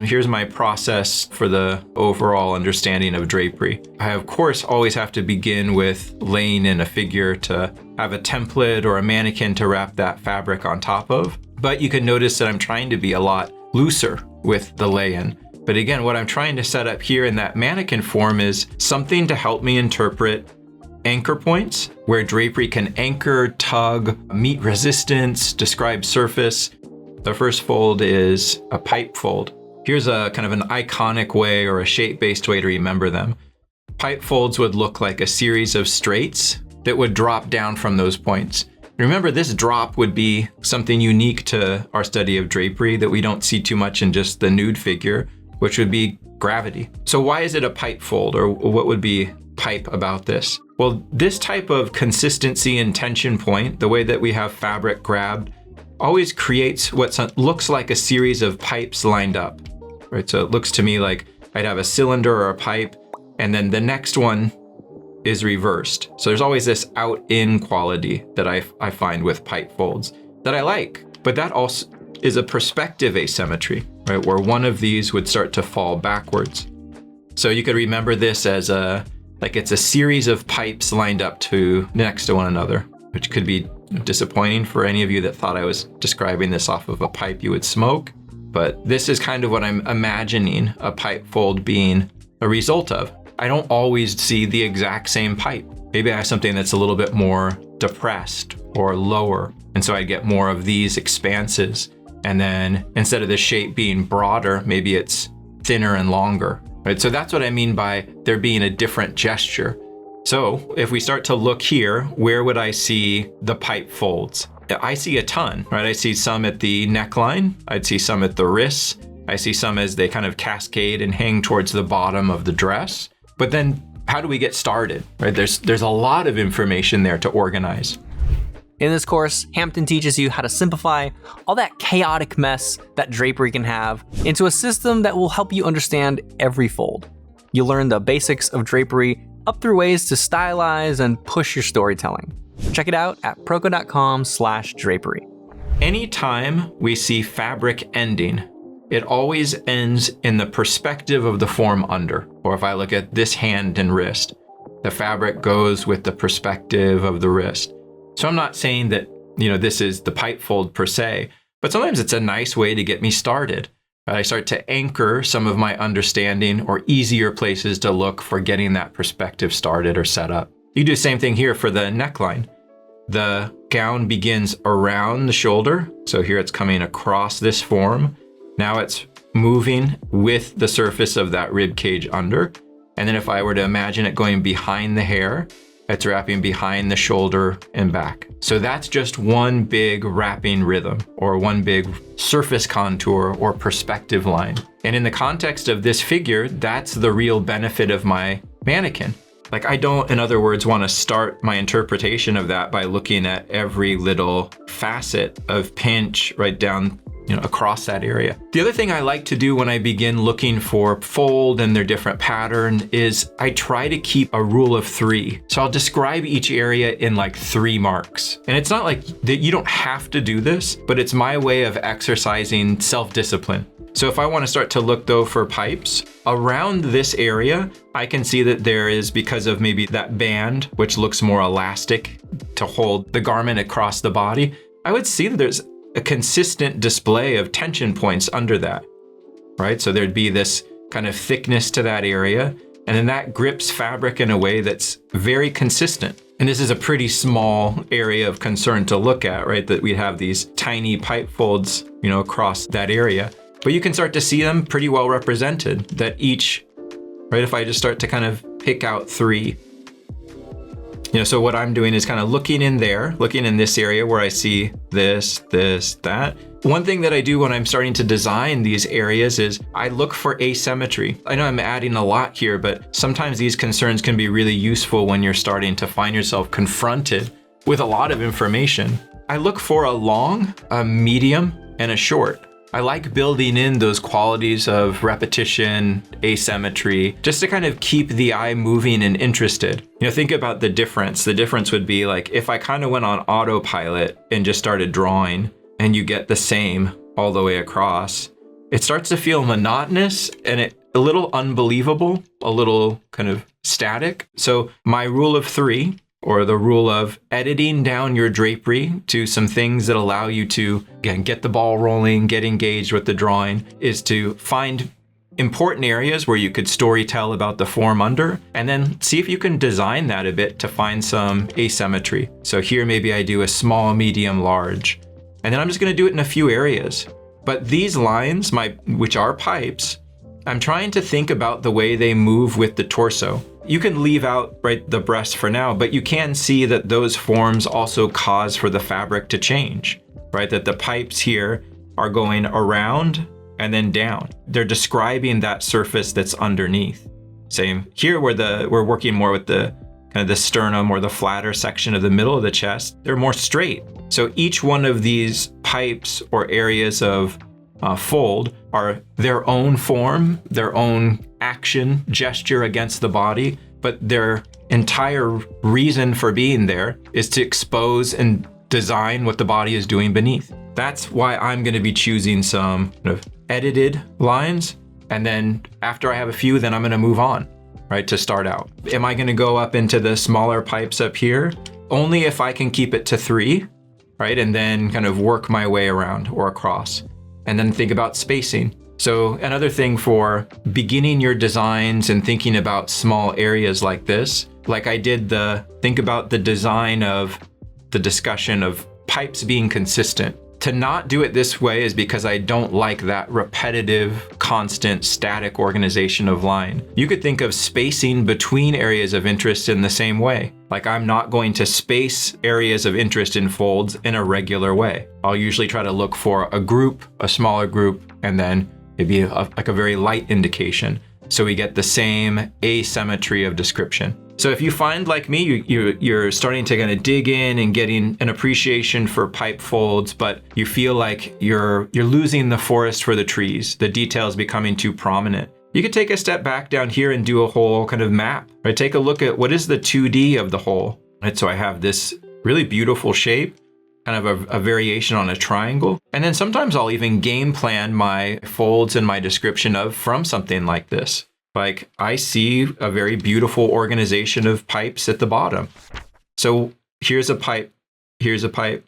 Here's my process for the overall understanding of drapery. I, of course, always have to begin with laying in a figure to have a template or a mannequin to wrap that fabric on top of. But you can notice that I'm trying to be a lot looser with the lay-in. But again, what I'm trying to set up here in that mannequin form is something to help me interpret anchor points, where drapery can anchor, tug, meet resistance, describe surface. The first fold is a pipe fold. Here's a kind of an iconic way or a shape-based way to remember them. Pipe folds would look like a series of straights that would drop down from those points. Remember, this drop would be something unique to our study of drapery that we don't see too much in just the nude figure, which would be gravity. So why is it a pipe fold, or what would be pipe about this? Well, this type of consistency and tension point, the way that we have fabric grabbed, always creates what looks like a series of pipes lined up, right? So it looks to me like I'd have a cylinder or a pipe, and then the next one is reversed. So there's always this out-in quality that I find with pipe folds that I like. But that also is a perspective asymmetry, right? Where one of these would start to fall backwards. So you could remember this as it's a series of pipes lined up next to one another, which could be disappointing for any of you that thought I was describing this off of a pipe you would smoke. But this is kind of what I'm imagining a pipe fold being a result of. I don't always see the exact same pipe. Maybe I have something that's a little bit more depressed or lower. And so I get more of these expanses. And then instead of the shape being broader, maybe it's thinner and longer, right? So that's what I mean by there being a different gesture. So if we start to look here, where would I see the pipe folds? I see a ton, right? I see some at the neckline. I'd see some at the wrists. I see some as they kind of cascade and hang towards the bottom of the dress. But then how do we get started, right? There's a lot of information there to organize. In this course, Hampton teaches you how to simplify all that chaotic mess that drapery can have into a system that will help you understand every fold. You'll learn the basics of drapery up through ways to stylize and push your storytelling. Check it out at proko.com/drapery. Anytime we see fabric ending, it always ends in the perspective of the form under. Or if I look at this hand and wrist, the fabric goes with the perspective of the wrist. So I'm not saying that, this is the pipe fold per se, but sometimes it's a nice way to get me started. I start to anchor some of my understanding or easier places to look for getting that perspective started or set up. You do the same thing here for the neckline. The gown begins around the shoulder. So here it's coming across this form. Now it's moving with the surface of that rib cage under. And then if I were to imagine it going behind the hair, it's wrapping behind the shoulder and back. So that's just one big wrapping rhythm, or one big surface contour or perspective line. And in the context of this figure, that's the real benefit of my mannequin. Like, I don't, in other words, want to start my interpretation of that by looking at every little facet of pinch right down across that area. The other thing I like to do when I begin looking for fold and their different pattern is I try to keep a rule of 3. So I'll describe each area in like 3 marks. And it's not like that you don't have to do this, but it's my way of exercising self-discipline. So if I want to start to look though for pipes, around this area, I can see that there is, because of maybe that band, which looks more elastic to hold the garment across the body, I would see that there's a consistent display of tension points under that, right? So there'd be this kind of thickness to that area, and then that grips fabric in a way that's very consistent. And this is a pretty small area of concern to look at, right? That we have these tiny pipe folds, across that area. But you can start to see them pretty well represented, that each, right? If I just start to kind of pick out 3, so what I'm doing is kind of looking in this area where I see this, that. One thing that I do when I'm starting to design these areas is I look for asymmetry. I know I'm adding a lot here, but sometimes these concerns can be really useful when you're starting to find yourself confronted with a lot of information. I look for a long, a medium, and a short. I like building in those qualities of repetition, asymmetry, just to kind of keep the eye moving and interested. Think about the difference. The difference would be like if I kind of went on autopilot and just started drawing, and you get the same all the way across, it starts to feel monotonous and a little unbelievable, a little kind of static. So my rule of 3, or the rule of editing down your drapery to some things that allow you to, again, get the ball rolling, get engaged with the drawing, is to find important areas where you could storytell about the form under, and then see if you can design that a bit to find some asymmetry. So here maybe I do a small, medium, large, and then I'm just going to do it in a few areas. But these lines, which are pipes, I'm trying to think about the way they move with the torso. You can leave out the breast for now, but you can see that those forms also cause for the fabric to change, right? That the pipes here are going around and then down. They're describing that surface that's underneath. Same here where we're working more with the kind of the sternum or the flatter section of the middle of the chest. They're more straight. So each one of these pipes or areas of fold are their own form, their own action, gesture against the body, but their entire reason for being there is to expose and design what the body is doing beneath. That's why I'm going to be choosing some kind of edited lines, and then after I have a few, then I'm going to move on, right, to start out. Am I going to go up into the smaller pipes up here? Only if I can keep it to 3, right, and then kind of work my way around or across, and then think about spacing. So another thing for beginning your designs and thinking about small areas like this, like I did think about the design of the discussion of pipes being consistent. To not do it this way is because I don't like that repetitive, constant, static organization of line. You could think of spacing between areas of interest in the same way. Like I'm not going to space areas of interest in folds in a regular way. I'll usually try to look for a group, a smaller group, and then maybe like a very light indication. So we get the same asymmetry of description. So if you find, like me, you're starting to kind of dig in and getting an appreciation for pipe folds, but you feel like you're losing the forest for the trees, the details becoming too prominent, you could take a step back down here and do a whole kind of map, right? Take a look at what is the 2D of the whole, right? So I have this really beautiful shape, kind of a variation on a triangle. And then sometimes I'll even game plan my folds and my description from something like this. Like I see a very beautiful organization of pipes at the bottom. So here's a pipe,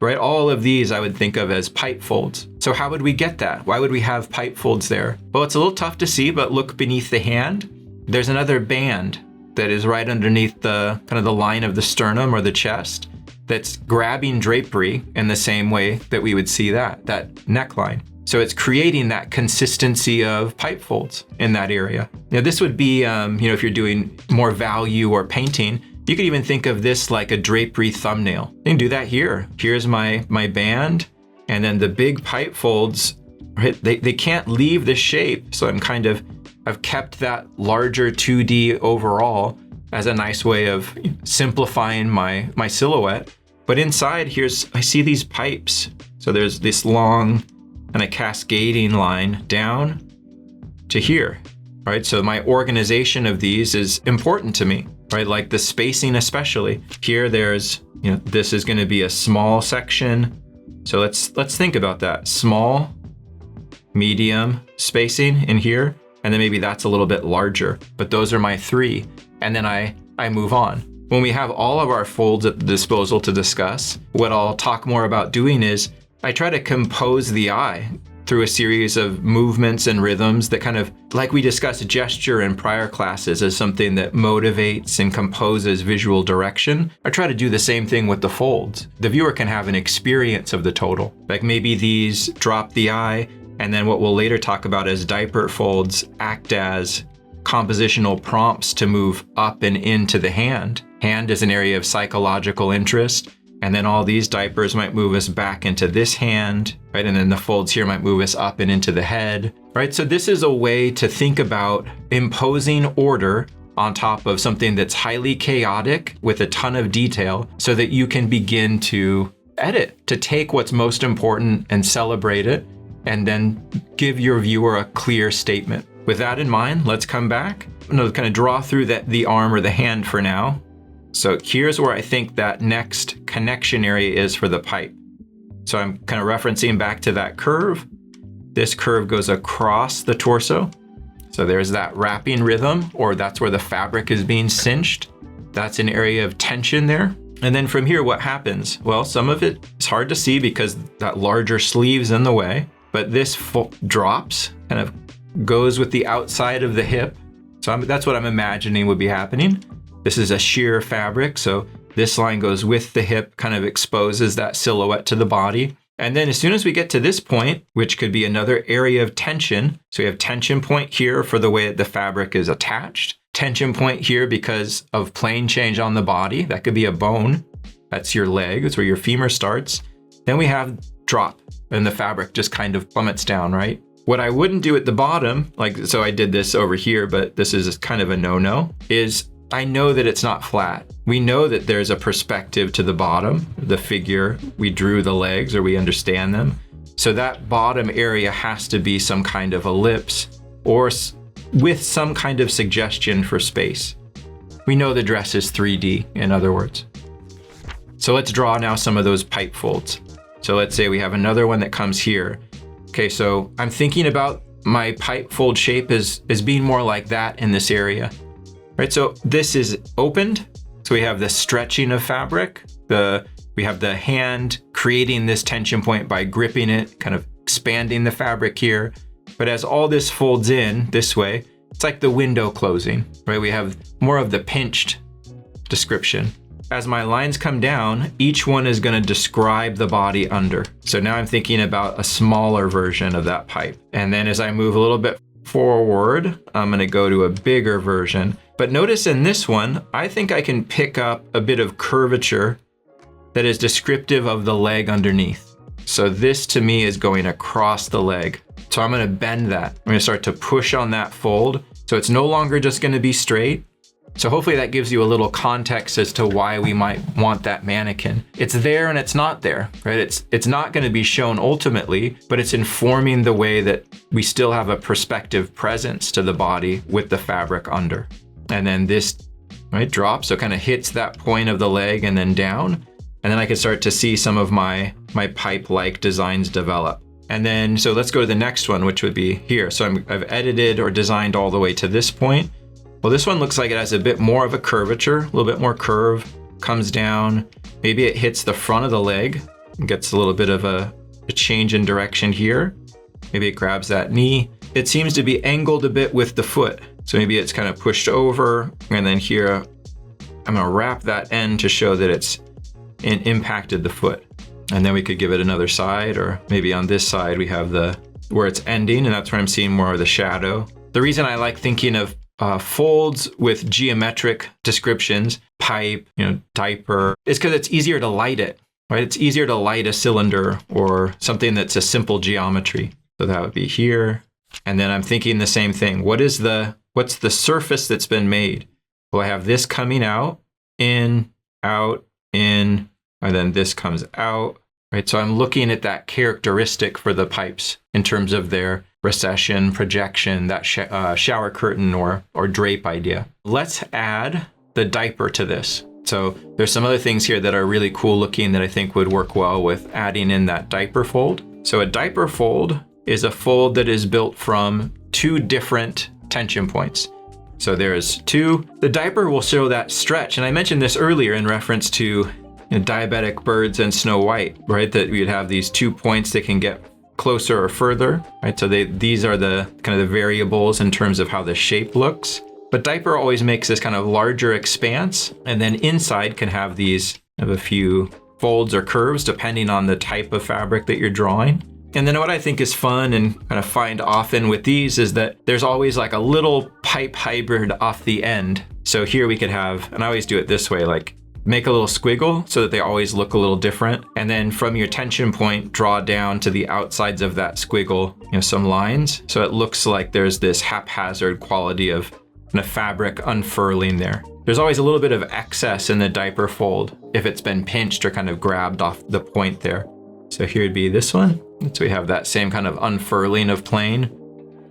right? All of these I would think of as pipe folds. So how would we get that? Why would we have pipe folds there? Well, it's a little tough to see, but look beneath the hand. There's another band that is right underneath the kind of the line of the sternum or the chest that's grabbing drapery in the same way that we would see that neckline. So it's creating that consistency of pipe folds in that area. Now this would be, if you're doing more value or painting, you could even think of this like a drapery thumbnail. You can do that here. Here's my band, and then the big pipe folds, right? They can't leave the shape. So I've kept that larger 2D overall as a nice way of simplifying my silhouette. But inside I see these pipes. So there's this long and a cascading line down to here, right? So my organization of these is important to me, right? Like the spacing especially. Here there's, this is gonna be a small section. So let's think about that. Small, medium spacing in here, and then maybe that's a little bit larger, but those are my 3. And then I move on. When we have all of our folds at the disposal to discuss, what I'll talk more about doing is I try to compose the eye through a series of movements and rhythms that kind of, like we discussed gesture in prior classes as something that motivates and composes visual direction. I try to do the same thing with the folds. The viewer can have an experience of the total. Like maybe these drop the eye, and then what we'll later talk about as diaper folds act as compositional prompts to move up and into the hand. Hand is an area of psychological interest. And then all these diapers might move us back into this hand, right? And then the folds here might move us up and into the head, right? So this is a way to think about imposing order on top of something that's highly chaotic with a ton of detail so that you can begin to edit, to take what's most important and celebrate it, and then give your viewer a clear statement. With that in mind, let's come back. I'm gonna kind of draw through the arm or the hand for now. So here's where I think that next connection area is for the pipe. So I'm kind of referencing back to that curve. This curve goes across the torso. So there's that wrapping rhythm, or that's where the fabric is being cinched. That's an area of tension there. And then from here, what happens? Well, some of it is hard to see because that larger sleeve's in the way, but this drops, kind of goes with the outside of the hip. So that's what I'm imagining would be happening. This is a sheer fabric, so this line goes with the hip, kind of exposes that silhouette to the body. And then as soon as we get to this point, which could be another area of tension, so we have tension point here for the way that the fabric is attached, tension point here because of plane change on the body, that could be a bone, that's your leg, that's where your femur starts. Then we have drop, and the fabric just kind of plummets down, right? What I wouldn't do at the bottom, so I did this over here, but this is kind of a no-no, is I know that it's not flat. We know that there's a perspective to the bottom, the figure, we drew the legs or we understand them. So that bottom area has to be some kind of ellipse or with some kind of suggestion for space. We know the dress is 3D, in other words. So let's draw now some of those pipe folds. So let's say we have another one that comes here. Okay, so I'm thinking about my pipe fold shape as being more like that in this area. Right, so this is opened, so we have the stretching of fabric, we have the hand creating this tension point by gripping it, kind of expanding the fabric here. But as all this folds in this way, it's like the window closing, right? We have more of the pinched description. As my lines come down, each one is going to describe the body under. So now I'm thinking about a smaller version of that pipe. And then as I move a little bit forward, I'm going to go to a bigger version. But notice in this one, I think I can pick up a bit of curvature that is descriptive of the leg underneath. So this to me is going across the leg. So I'm going to bend that. I'm going to start to push on that fold. So it's no longer just going to be straight. So hopefully that gives you a little context as to why we might want that mannequin. It's there and it's not there, right? It's not going to be shown ultimately, but it's informing the way that we still have a perspective presence to the body with the fabric under. And then this, right, drops, so it kind of hits that point of the leg and then down. And then I can start to see some of my pipe-like designs develop. And then, so let's go to the next one, which would be here. So I've edited or designed all the way to this point. Well, this one looks like it has a bit more of a curvature, a little bit more curve, comes down. Maybe it hits the front of the leg and gets a little bit of a change in direction here. Maybe it grabs that knee. It seems to be angled a bit with the foot. So maybe it's kind of pushed over, and then here, I'm gonna wrap that end to show that it's impacted the foot. And then we could give it another side, or maybe on this side we have where it's ending, and that's where I'm seeing more of the shadow. The reason I like thinking of folds with geometric descriptions, pipe, diaper, is because it's easier to light it, right? It's easier to light a cylinder or something that's a simple geometry. So that would be here. And then I'm thinking the same thing. What's the surface that's been made? Well, I have this coming out, in, out, in, and then this comes out, right? So I'm looking at that characteristic for the pipes in terms of their recession, projection, that shower curtain or drape idea. Let's add the diaper to this. So there's some other things here that are really cool looking that I think would work well with adding in that diaper fold. So a diaper fold is a fold that is built from two different tension points. So there's two. The diaper will show that stretch. And I mentioned this earlier in reference to diabetic birds and Snow White, right? That we'd have these 2 points that can get closer or further, right? So these are the kind of the variables in terms of how the shape looks. But diaper always makes this kind of larger expanse, and then inside can have these a few folds or curves depending on the type of fabric that you're drawing. And then what I think is fun and kind of find often with these is that there's always like a little pipe hybrid off the end. So here we could have, and I always do it this way, like make a little squiggle so that they always look a little different. And then from your tension point, draw down to the outsides of that squiggle, some lines. So it looks like there's this haphazard quality of kind of fabric unfurling there. There's always a little bit of excess in the diaper fold if it's been pinched or kind of grabbed off the point there. So here would be this one. So we have that same kind of unfurling of plane.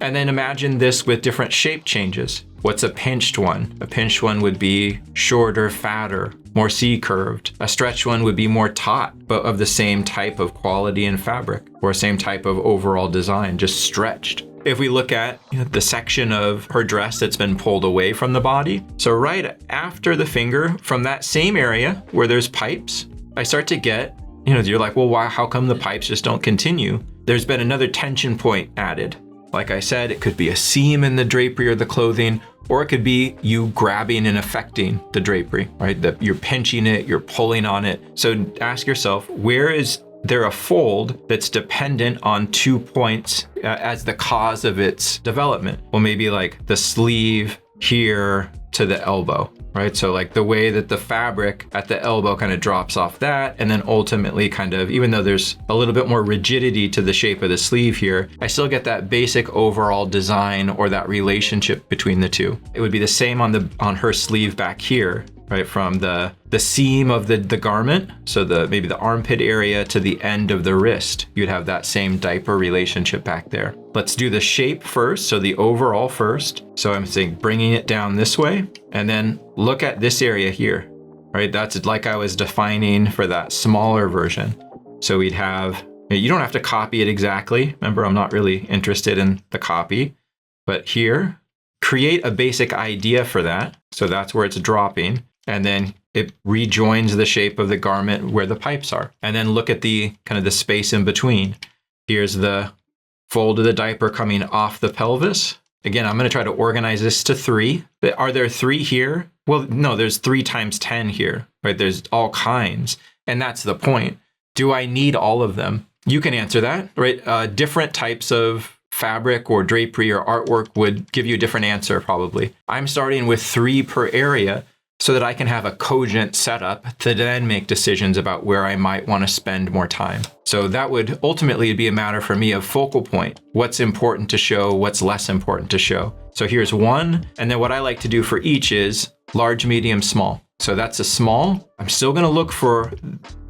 And then imagine this with different shape changes. What's a pinched one? A pinched one would be shorter, fatter, more C-curved. A stretched one would be more taut, but of the same type of quality and fabric, or same type of overall design, just stretched. If we look at the section of her dress that's been pulled away from the body, so right after the finger, from that same area where there's pipes, I start to get, you're like, well, why? How come the pipes just don't continue? There's been another tension point added. Like I said, it could be a seam in the drapery or the clothing, or it could be you grabbing and affecting the drapery, right? That you're pinching it, you're pulling on it. So ask yourself, where is there a fold that's dependent on 2 points as the cause of its development? Well, maybe like the sleeve here to the elbow, right? So like the way that the fabric at the elbow kind of drops off that, and then ultimately kind of, even though there's a little bit more rigidity to the shape of the sleeve here, I still get that basic overall design or that relationship between the two. It would be the same on her sleeve back here, right? From the seam of the garment, so maybe the armpit area to the end of the wrist, you'd have that same diaper relationship back there. Let's do the shape first, so the overall first. So I'm saying bringing it down this way, and then look at this area here, right? That's like I was defining for that smaller version. So we'd have, you don't have to copy it exactly. Remember, I'm not really interested in the copy, but here, create a basic idea for that. So that's where it's dropping. And then it rejoins the shape of the garment where the pipes are. And then look at the kind of the space in between. Here's the fold of the diaper coming off the pelvis. Again, I'm going to try to organize this to 3. Are there 3 here? Well, no, there's 3 times 10 here, right? There's all kinds. And that's the point. Do I need all of them? You can answer that, right? Different types of fabric or drapery or artwork would give you a different answer probably. I'm starting with 3 per area, so that I can have a cogent setup to then make decisions about where I might want to spend more time. So that would ultimately be a matter for me of focal point. What's important to show, what's less important to show. So here's 1, and then what I like to do for each is large, medium, small. So that's a small. I'm still going to look for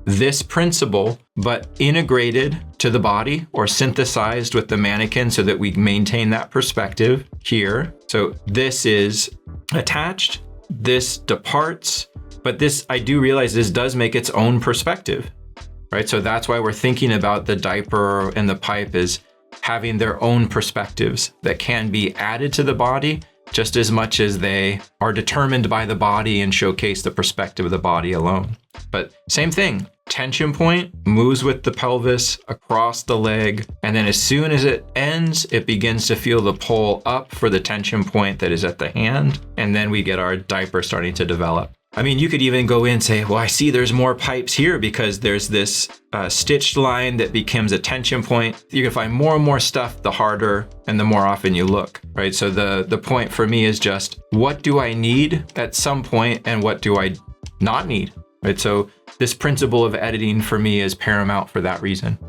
this principle, but integrated to the body or synthesized with the mannequin so that we maintain that perspective here. So this is attached. This departs, but this, I do realize this does make its own perspective, right? So that's why we're thinking about the diaper and the pipe is having their own perspectives that can be added to the body just as much as they are determined by the body and showcase the perspective of the body alone. But same thing, tension point moves with the pelvis across the leg, and then as soon as it ends, it begins to feel the pull up for the tension point that is at the hand, and then we get our diaper starting to develop. I mean, you could even go in and say, well, I see there's more pipes here because there's this stitched line that becomes a tension point. You can find more and more stuff the harder and the more often you look, right? So the point for me is just, what do I need at some point and what do I not need, right? So this principle of editing for me is paramount for that reason.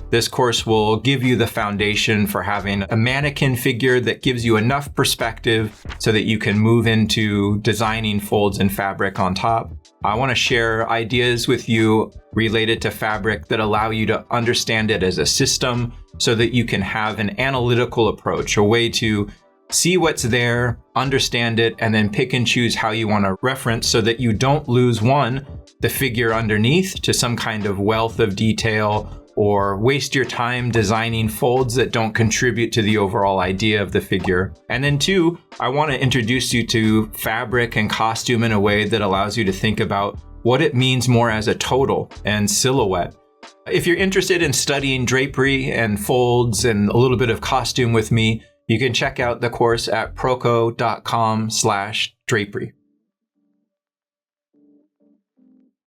This course will give you the foundation for having a mannequin figure that gives you enough perspective so that you can move into designing folds and fabric on top. I want to share ideas with you related to fabric that allow you to understand it as a system so that you can have an analytical approach, a way to see what's there, understand it, and then pick and choose how you want to reference so that you don't lose the figure underneath to some kind of wealth of detail, or waste your time designing folds that don't contribute to the overall idea of the figure. And then 2, I want to introduce you to fabric and costume in a way that allows you to think about what it means more as a total and silhouette. If you're interested in studying drapery and folds and a little bit of costume with me, you can check out the course at proko.com/drapery.